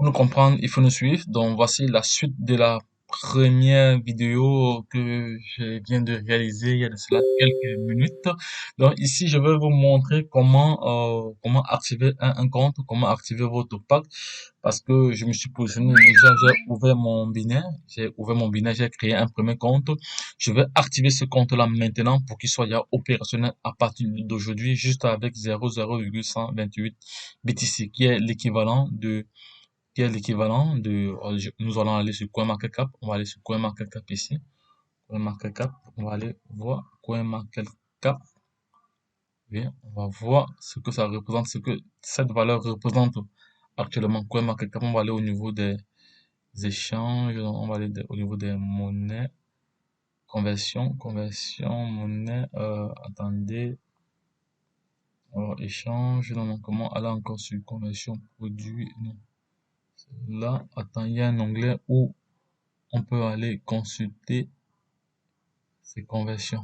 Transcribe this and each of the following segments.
nous comprendre, il faut nous suivre. Donc, voici la suite de la première vidéo que je viens de réaliser il y a de cela quelques minutes. Donc, ici, je vais vous montrer comment activer un compte, comment activer votre pack. Parce que je me suis positionné déjà, j'ai ouvert mon binet, j'ai créé un premier compte. Je vais activer ce compte-là maintenant pour qu'il soit déjà opérationnel à partir d'aujourd'hui, juste avec 0,128 BTC, nous allons aller sur CoinMarketCap, on va aller sur CoinMarketCap ici, CoinMarketCap, on va aller voir CoinMarketCap, bien, on va voir ce que ça représente, ce que cette valeur représente actuellement. CoinMarketCap, on va aller au niveau des échanges, on va aller au niveau des monnaies, conversion, monnaie, attendez, échange, non, comment aller encore sur conversion, produit, non. Là, attends, il y a un onglet où on peut aller consulter ces conversions.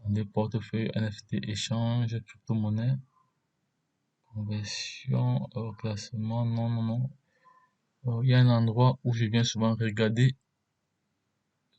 Des portefeuilles, NFT, échange, crypto-monnaie, conversion, classement, non, non, non. Il y a un endroit où je viens souvent regarder.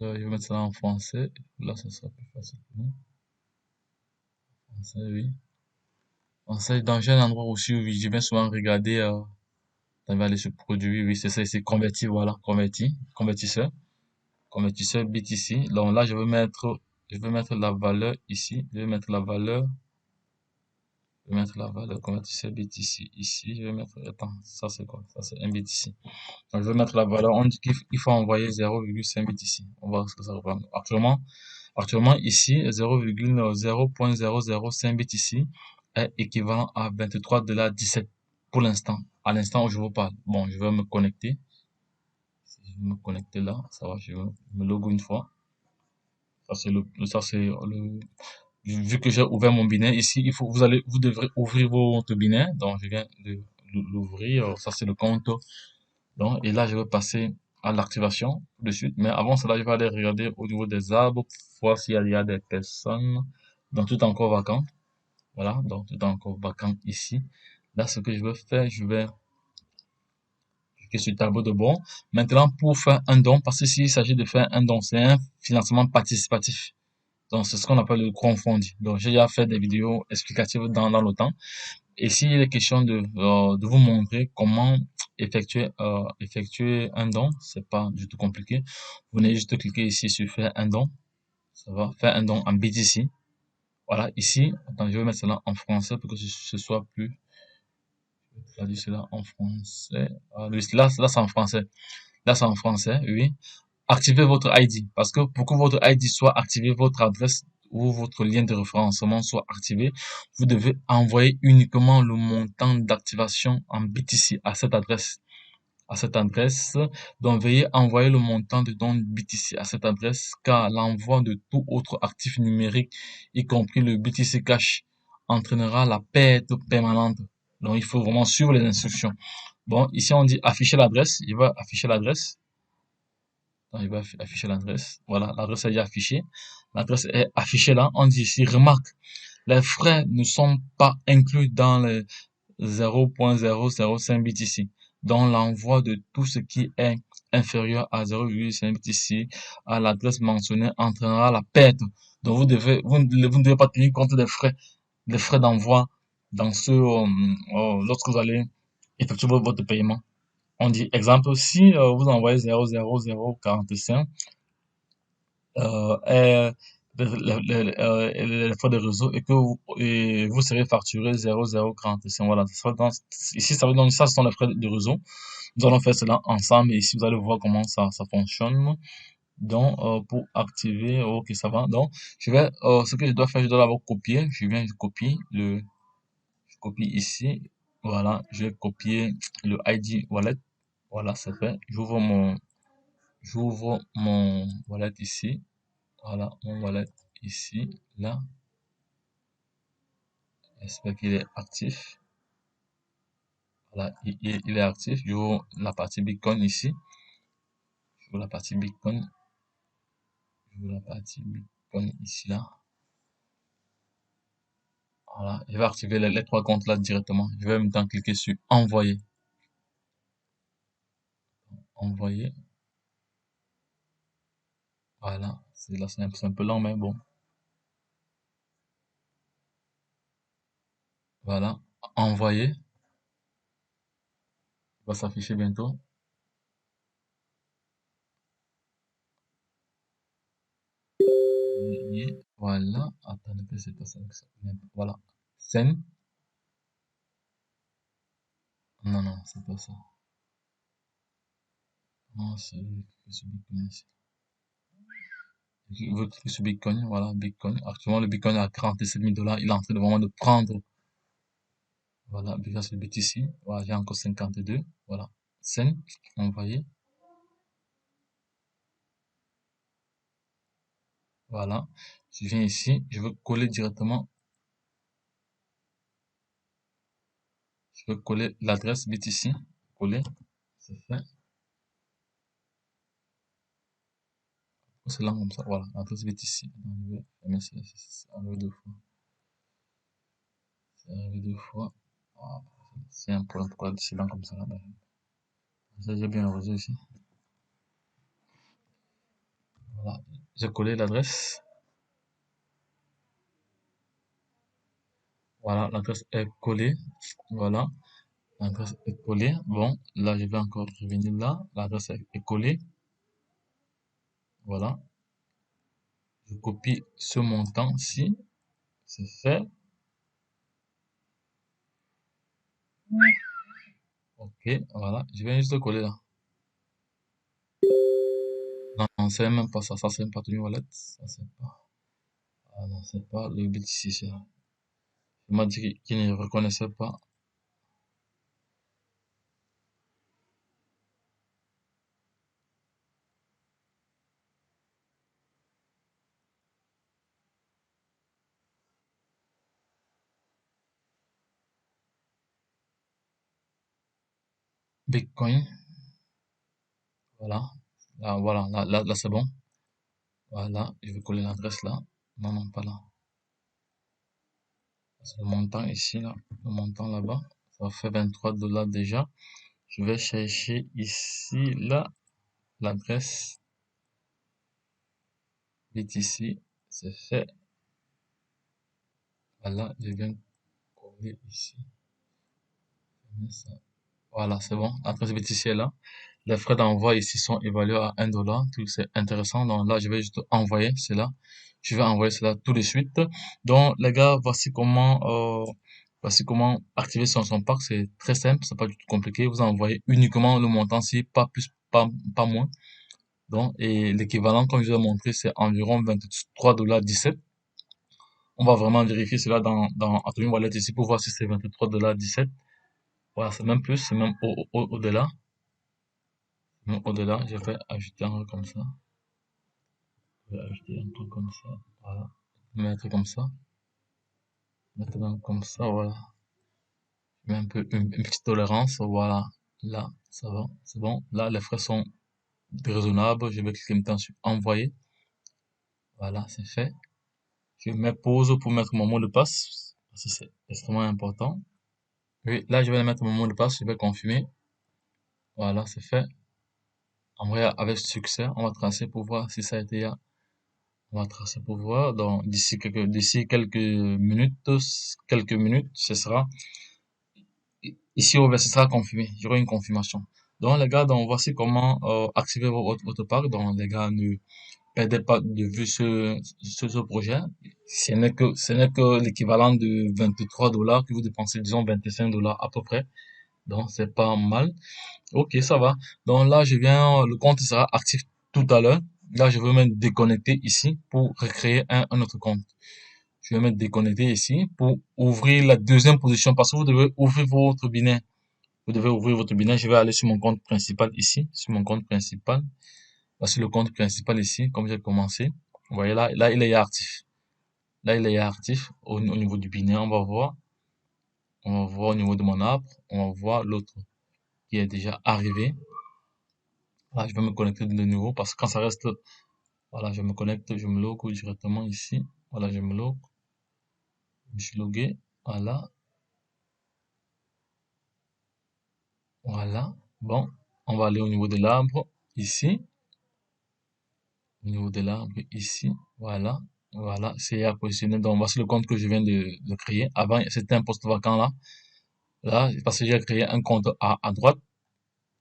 Je vais mettre ça en français. Là, ça sera plus facile pour nous. Français, oui. Français, donc j'ai un endroit aussi où je viens souvent regarder. On va aller sur produit, oui, c'est ça, c'est converti, voilà, convertisseur. Convertisseur BTC. Donc là, je vais mettre la valeur ici. Je vais mettre la valeur convertisseur BTC ici. Je vais mettre, attends, ça c'est quoi? Ça c'est un BTC. Donc je vais mettre la valeur. On dit qu'il faut envoyer 0,5 BTC. On va voir ce que ça représente. Actuellement ici, 0,0.005 BTC est équivalent à 23,17$ pour l'instant. À l'instant où je vous parle. Bon, je vais me connecter. Si je vais me connecter là, ça va, je vais me logo une fois. Ça c'est le, vu que j'ai ouvert mon binet ici, vous devrez ouvrir votre binet. Donc, je viens de l'ouvrir. Ça, c'est le compte. Donc, et là, je vais passer à l'activation de suite. Mais avant cela, je vais aller regarder au niveau des arbres, voir s'il y a des personnes. Donc, tout est encore vacant. Voilà. Donc, tout est encore vacant ici. Là, ce que je vais faire, je vais cliquer sur tableau de bord. Maintenant, pour faire un don, parce que s'il s'agit de faire un don, c'est un financement participatif. Donc, c'est ce qu'on appelle le crowdfunding. Donc, j'ai déjà fait des vidéos explicatives dans le temps. Et s'il est question de vous montrer comment effectuer un don, c'est pas du tout compliqué. Vous venez juste cliquer ici sur faire un don. Ça va faire un don en BTC. Voilà, ici, attends, je vais mettre cela en français pour que ce soit plus, je vais traduire cela en français. Là, c'est en français. Là, c'est en français, oui. Activez votre ID parce que pour que votre ID soit activé, votre adresse ou votre lien de référencement soit activé, vous devez envoyer uniquement le montant d'activation en BTC à cette adresse. Donc, veuillez envoyer le montant de don BTC à cette adresse car l'envoi de tout autre actif numérique, y compris le BTC Cash, entraînera la perte permanente. Donc, il faut vraiment suivre les instructions. Bon, ici, on dit afficher l'adresse. Il va afficher l'adresse. Il va afficher l'adresse. Voilà, l'adresse est déjà affichée. L'adresse est affichée là. On dit ici, remarque, les frais ne sont pas inclus dans les 0.005 BTC. Donc, l'envoi de tout ce qui est inférieur à 0,5 BTC à l'adresse mentionnée entraînera la perte. Donc, vous ne devez pas tenir compte des frais d'envoi dans lorsque vous allez effectuer votre paiement. On dit exemple, si vous envoyez 0,0045 est les frais de réseau et vous serez facturé 0,045. Voilà. Ici, ça veut donc ça, ce sont les frais de réseau. Nous allons faire cela ensemble et ici, vous allez voir comment ça fonctionne. Donc, pour activer, ok, ça va. Donc, ce que je dois faire, je dois d'abord copier. Je copie ici. Voilà, je vais copier le ID wallet. Voilà, c'est fait. J'ouvre mon wallet ici. Voilà, mon wallet ici, là. J'espère qu'il est actif. Voilà, il est actif. J'ouvre la partie Bitcoin ici. J'ouvre la partie Bitcoin. J'ouvre la partie Bitcoin ici, là. Voilà, je vais activer les trois comptes là directement. Je vais maintenant cliquer sur envoyer. envoyer. Voilà, c'est là, c'est un peu lent, mais bon. Voilà, envoyer, va s'afficher bientôt. Voilà, attendez que c'est pas ça. Voilà, scène. Non, non, c'est pas ça. Non, c'est sur Bitcoin ici. Vous cliquez sur Bitcoin, voilà, Bitcoin. Actuellement, le Bitcoin est à 47 000 $. Il est en train de vraiment de prendre. Voilà, Bitcoin sur le BTC. Voilà, j'ai encore 52. Voilà, scène, envoyer. Voilà, je viens ici, je veux coller directement, je veux coller l'adresse BTC. Coller, c'est fait. C'est là comme ça, voilà, l'adresse BTC. C'est arrivé deux fois. C'est arrivé deux fois. Ah, c'est un problème pourquoi c'est là comme ça là-bas. Ça, j'ai bien arrosé ici. Voilà, j'ai collé l'adresse. Voilà, l'adresse est collée. Voilà, l'adresse est collée. Bon, là, je vais encore revenir là. L'adresse est collée. Voilà, je copie ce montant-ci. C'est fait. Ok, voilà, je viens juste de coller là. Non, non, c'est même pas ça. Ça, c'est même pas Tony Wallet. Ça, c'est pas. Ah non, c'est pas le BTC, ça. Il m'a dit qu'il ne reconnaissait pas. Bitcoin. Voilà. Là, voilà, là, c'est bon. Voilà, je vais coller l'adresse là. Non, non, pas là. C'est le montant ici, là. Le montant là-bas. Ça fait 23 $ déjà. Je vais chercher ici, là, l'adresse BTC. C'est fait. Voilà, je viens coller ici. Voilà, c'est bon. L'adresse BTC est là. Les frais d'envoi ici sont évalués à 1 $. Tout c'est intéressant. Donc là, je vais juste envoyer cela. Je vais envoyer cela tout de suite. Donc les gars, voici comment activer son pack. C'est très simple, c'est pas du tout compliqué. Vous envoyez uniquement le montant si pas plus, pas moins. Donc et l'équivalent, comme je vous ai montré, c'est environ 23,17 $. On va vraiment vérifier cela dans Atomic Wallet ici pour voir si c'est 23,17 $. Voilà, c'est même plus, c'est même au-delà. Même au-delà, je vais ajouter un truc comme ça. Je vais ajouter un truc comme ça. Voilà. Mettre comme ça. Maintenant, comme ça, voilà. Je mets un peu une petite tolérance. Voilà. Là, ça va. C'est bon. Là, les frais sont raisonnables. Je vais cliquer maintenant sur envoyer. Voilà, c'est fait. Je mets pause pour mettre mon mot de passe. Parce que c'est extrêmement important. Oui, là, je vais mettre mon mot de passe. Je vais confirmer. Voilà, c'est fait. En vrai, avec succès, on va tracer pour voir si ça a été. On va tracer pour voir. Donc, d'ici quelques minutes, ce sera, ici, ce sera confirmé. Il y aura une confirmation. Donc, les gars, donc, voici comment, activer votre parc. Donc, les gars, ne perdez pas de vue ce projet. Ce n'est que l'équivalent de 23 $ que vous dépensez, disons 25 $ à peu près. Donc, c'est pas mal. Ok, ça va. Donc là, le compte sera actif tout à l'heure. Là, je vais me déconnecter ici pour recréer un autre compte. Je vais me déconnecter ici pour ouvrir la deuxième position parce que vous devez ouvrir votre binet. Vous devez ouvrir votre binet. Je vais aller sur mon compte principal ici, sur mon compte principal. Là, sur le compte principal ici, comme j'ai commencé. Vous voyez là, il est actif. Là, il est actif au niveau du binet. On va voir au niveau de mon arbre. On va voir l'autre qui est déjà arrivé. Là, je vais me connecter de nouveau parce que quand ça reste, voilà, je me connecte, je me log directement ici. Voilà, je me log, je me suis logué. Voilà, voilà. Bon. On va aller au niveau de l'arbre, ici. Au niveau de l'arbre, ici. Voilà. Voilà, c'est à positionner. Donc, voici le compte que je viens de créer. Avant, c'était un poste vacant là. Là, parce que j'ai créé un compte à droite.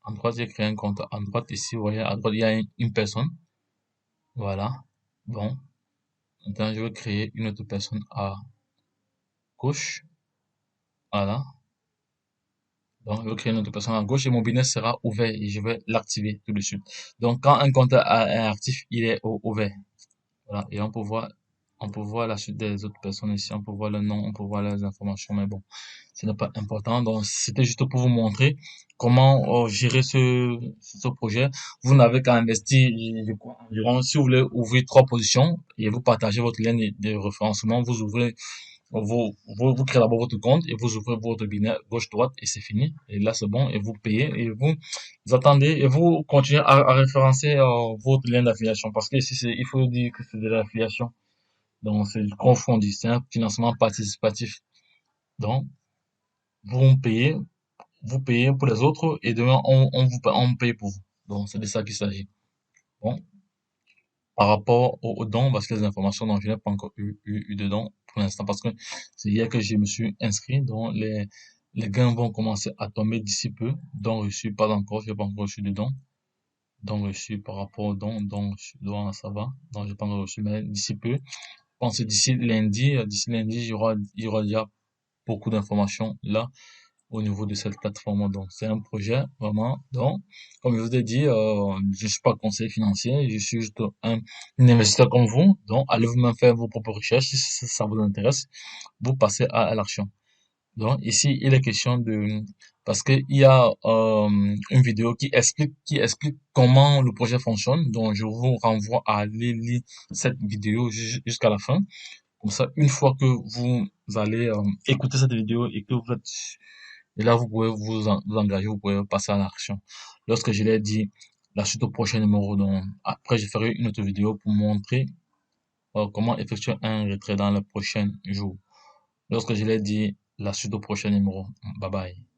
À droite, j'ai créé un compte à droite. Ici, vous voyez, à droite, il y a une personne. Voilà. Bon. Maintenant, je vais créer une autre personne à gauche. Voilà. Donc, je vais créer une autre personne à gauche et mon business sera ouvert et je vais l'activer tout de suite. Donc, quand un compte est actif, il est ouvert. Voilà. Et on peut voir la suite des autres personnes ici. On peut voir le nom, on peut voir les informations, mais bon, ce n'est pas important. Donc, c'était juste pour vous montrer comment gérer ce projet. Vous n'avez qu'à investir, je crois, environ, si vous voulez ouvrir 3 positions et vous partagez votre lien de référencement, vous ouvrez vous créez d'abord votre compte et vous ouvrez votre business gauche-droite et c'est fini. Et là, c'est bon et vous payez et vous attendez et vous continuez à référencer votre lien d'affiliation parce que ici, il faut dire que c'est de l'affiliation. Donc, c'est du crowdfunding, c'est un financement participatif. Donc, vous payez, vous payez pour les autres et demain, on paye pour vous. Donc, c'est de ça qu'il s'agit. Bon, par rapport aux dons, parce que les informations dont je n'ai pas encore eu de dons pour l'instant, parce que c'est hier que je me suis inscrit, donc les gains vont commencer à tomber d'ici peu, dons reçus pas encore, je n'ai pas encore reçu de dons, dons reçus par rapport aux dons ça va, donc j'ai pas encore reçu, mais d'ici peu, je pense que d'ici lundi, il y aura déjà beaucoup d'informations là au niveau de cette plateforme. Donc, c'est un projet vraiment. Donc, comme je vous ai dit, je suis pas conseiller financier, je suis juste un investisseur comme vous. Donc, allez vous-même faire vos propres recherches si ça vous intéresse. Vous passez à l'action. Donc, ici, il est question parce que il y a une vidéo qui explique comment le projet fonctionne. Donc, je vous renvoie à aller lire cette vidéo jusqu'à la fin. Comme ça, une fois que vous allez écouter cette vidéo et que vous êtes et là, vous pouvez vous engager, vous pouvez passer à l'action. Lorsque je l'ai dit, la suite au prochain numéro, donc après, je ferai une autre vidéo pour montrer comment effectuer un retrait dans le prochain jour. Lorsque je l'ai dit, la suite au prochain numéro. Bye bye.